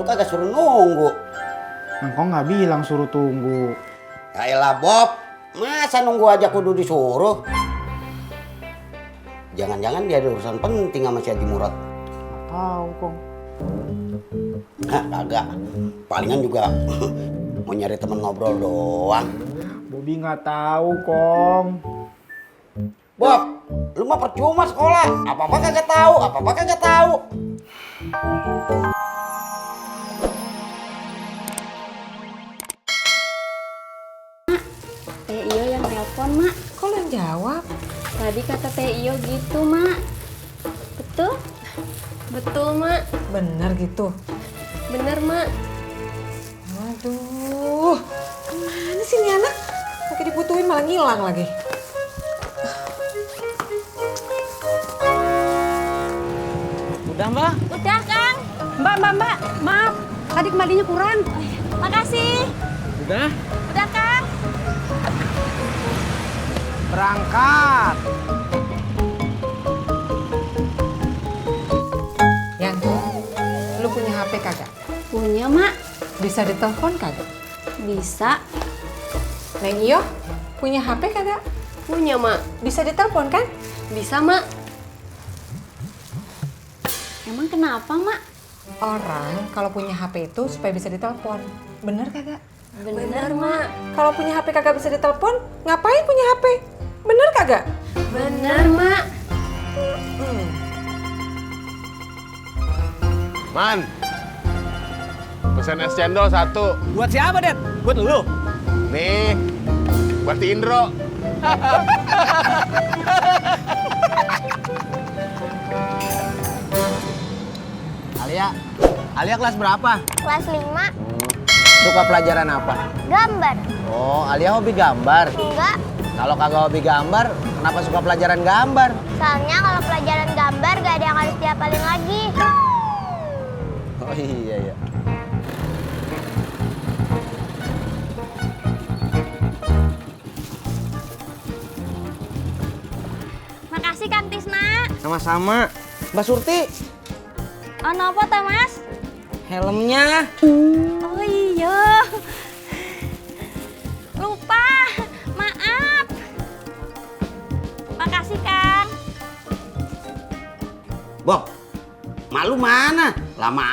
kagak suruh nunggu. Engkau nggak bilang suruh tunggu. Yaelah Bob, masa nunggu aja kudu disuruh? Jangan-jangan dia ada urusan penting sama si Haji Murad. Tahu Kong. Hah, kagak. Palingan juga mau nyari temen ngobrol doang. Bobby nggak tahu Kong. Bob, lu mah percuma sekolah. Apa-apa kagak tahu, apa-apa kagak tahu. Teh Iyo yang nelpon, Mak. Kok lo yang jawab? Tadi kata Teh Iyo gitu, Mak. Betul? Betul, Mak. Bener gitu? Bener, Mak. Waduh, kemana sih nih anak? Pakai dibutuhin malah ngilang lagi. Udah Mbak? Udah, Kang. Mbak. Maaf, tadi kembalinya kurang. Makasih. Udah? Udah, Kang. Berangkat. Yang lu punya HP kagak? Punya, Mak. Bisa ditelepon kagak? Bisa. Neng Iyo, punya HP kagak? Punya, Mak. Bisa ditelepon kan? Bisa, Mak. Emang kenapa, Mak? Orang kalau punya HP itu supaya bisa ditelepon. Bener kagak? Bener, Mak. Kalau punya HP kagak bisa ditelepon, ngapain punya HP? Bener kagak? Bener, Mak. Man, pesen es cendol 1. Buat siapa, Det? Buat lu? Nih, buat si Indro. Alia kelas berapa? Kelas 5, Suka pelajaran apa? gambar. Oh, Alia hobi gambar. Enggak, Kalau kagak hobi gambar, kenapa suka pelajaran gambar? soalnya kalau pelajaran gambar gak ada yang harus dihafalin lagi. Oh iya ya. Makasih Kang Tisna. Sama-sama. Mbak Surti, Ono apa teh Mas? helmnya. Oh iya. Lupa. Maaf. Makasih Kang. Bob, malu mana? Lama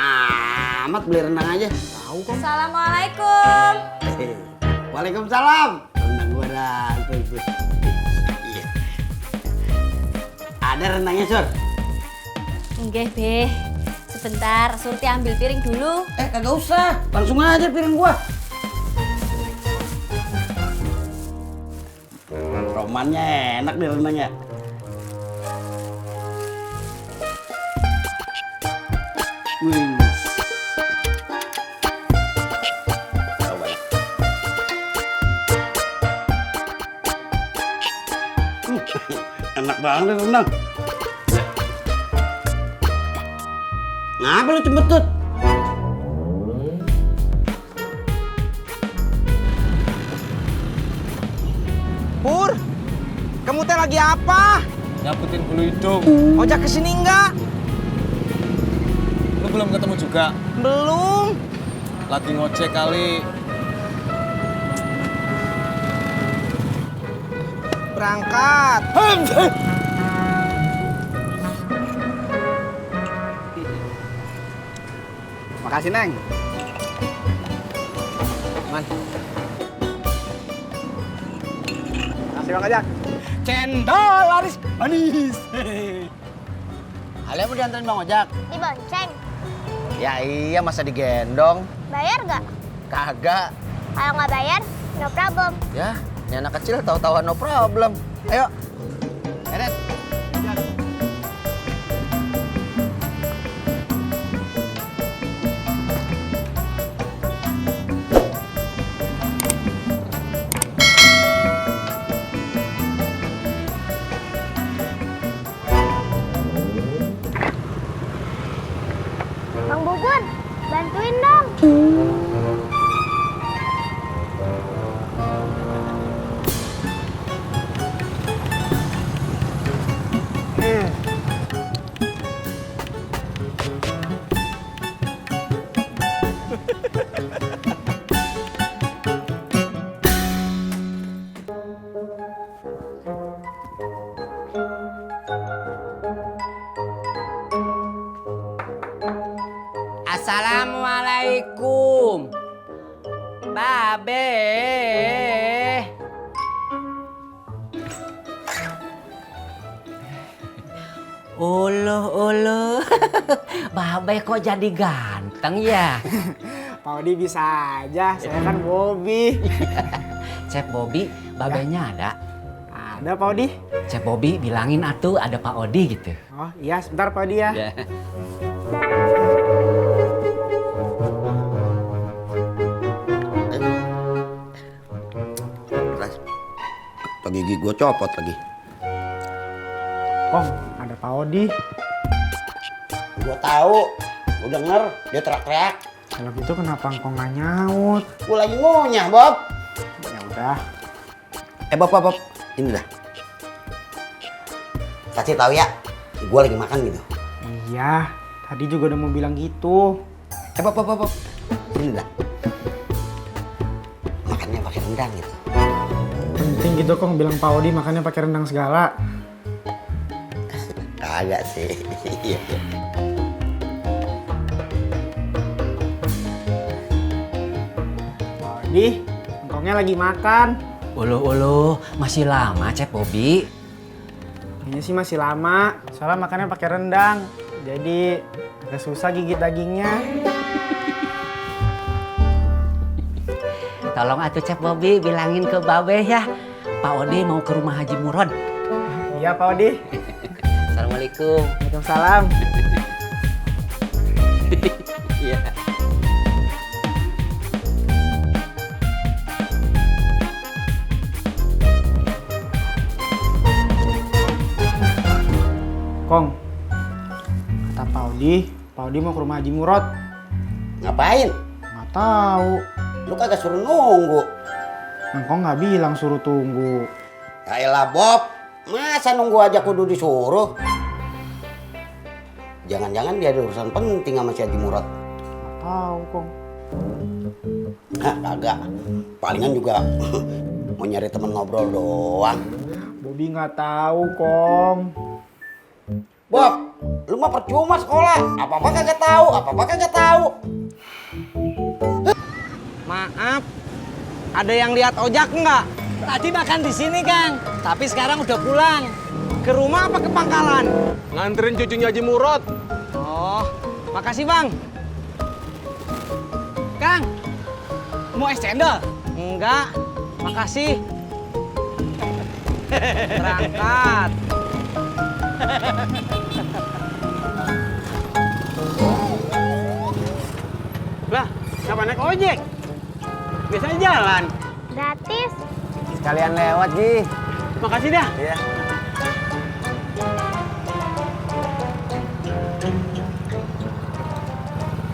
amat beli rendang aja. Tahu kok. Assalamualaikum. Waalaikumsalam. Rendang gua dah. Iya. Ada rendangnya, Sur? Enggak, Be. Sebentar, Surti ambil piring dulu. Kagak usah. Langsung aja piring gua. Romannya enak nih rendangnya. Wih. Coba. Enak banget rendang. Ngapa lu cembetut? Pur, kamu teh lagi apa? Nyaputin bulu hidung. Ojak kesini enggak? Lu belum ketemu juga? Belum. Lagi ngojek kali. Berangkat. Makasih, Neng. Man. Kasih Bang Ajak. Cendol laris manis. Alia mau diantarin Bang Ojak? Dibonceng. Ya iya, masa digendong? Bayar gak? Kagak. Kalau nggak bayar, no problem. Ya, ini anak kecil tahu-tahuan no problem. Ayo. Eret. Bang Bubun, bantuin dong. Uluh. Babe kok jadi ganteng ya? Pak Odi bisa aja, saya kan Bobby. Cep Bobby, babenya ada? Ada Pak Odi? Cep Bobby bilangin atuh ada Pak Odi gitu. Oh iya, sebentar Pak Odi ya. Ya. Atau gigi gue copot lagi. Kong, ada Pak Odi. Gue tahu, gue denger dia teriak-teriak. Kalau gitu kenapa engkau nggak nyaut? Gue lagi ngunyah, Bob. Ya udah. Bob, ini dah. Kasih tahu ya, gue lagi makan gitu. Iya, tadi juga udah mau bilang gitu. Bob, ini dah. Makannya pakai rendang gitu. Penting gitu Kong bilang Pak Odi makannya pakai rendang segala. Kagak sih. Iya. Pak Odi, engkongnya lagi makan. Uluh, masih lama Cep Bobby. Kayaknya sih masih lama, soalnya makannya pakai rendang. Jadi agak susah gigit dagingnya. Tolong atuh Cep Bobby bilangin ke Babe ya. Pak Odi mau ke rumah Haji Murad. Iya Pak Odi. Assalamualaikum. Waalaikumsalam. Iya. Kong, kata Pak Odi mau ke rumah Haji Murad. Ngapain? Nggak tahu. Lu kagak suruh nunggu. Engkau nggak bilang suruh tunggu. Yaelah Bob, masa nunggu aja kudu disuruh? Jangan-jangan dia ada urusan penting sama si Haji Murad. Nggak tahu Kong. Hah, kagak. Palingan juga mau nyari temen ngobrol doang. Bobby nggak tahu Kong. Bob, lu mah percuma sekolah. Apa-apa kagak tahu. Maaf, ada yang lihat ojak nggak? Tadi makan di sini Kang, tapi sekarang udah pulang. Ke rumah apa ke pangkalan? Nganterin cucunya Haji Murad. Oh, makasih Bang. Kang, mau es cendol? Enggak, makasih. Berangkat. Lah, kenapa naik ojek? Biasanya jalan. Gratis. Sekalian lewat, Gi. Makasih dah. Iya.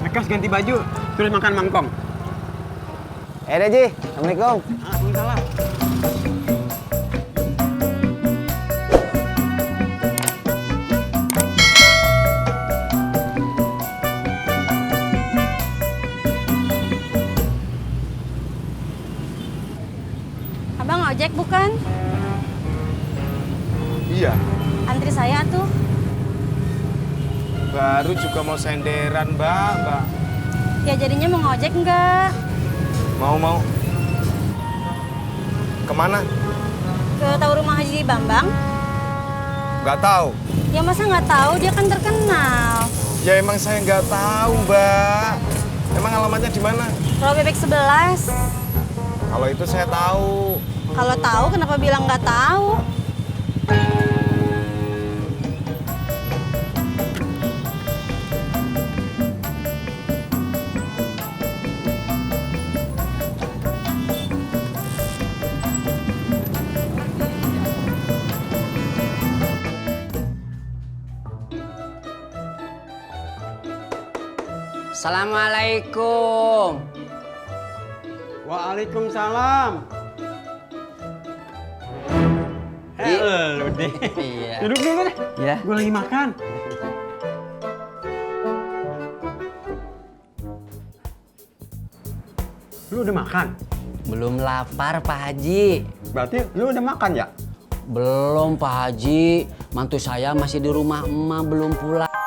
Mekas ganti baju, terus makan mangkong. Deh Ji, Assalamualaikum. Waalaikumsalam. Abang ojek bukan? Iya. Antri saya tuh. Baru juga mau senderan, Mbak. Ya jadinya mau ngojek enggak? Mau. Kemana? Ke tahu rumah Haji Bambang? Nggak tahu. Ya masa nggak tahu, dia kan terkenal. Ya emang saya nggak tahu, Mbak. Emang alamatnya di mana? Rawa Bebek 11. Kalau itu saya tahu. Kalau tahu kenapa bilang nggak tahu? Assalamualaikum. Waalaikumsalam. Lu deh. Iya. Duduk dulu deh. Ya. Gue lagi makan. Lu udah makan? Belum lapar Pak Haji. Berarti lu udah makan ya? Belum Pak Haji. Mantu saya masih di rumah emak belum pulang.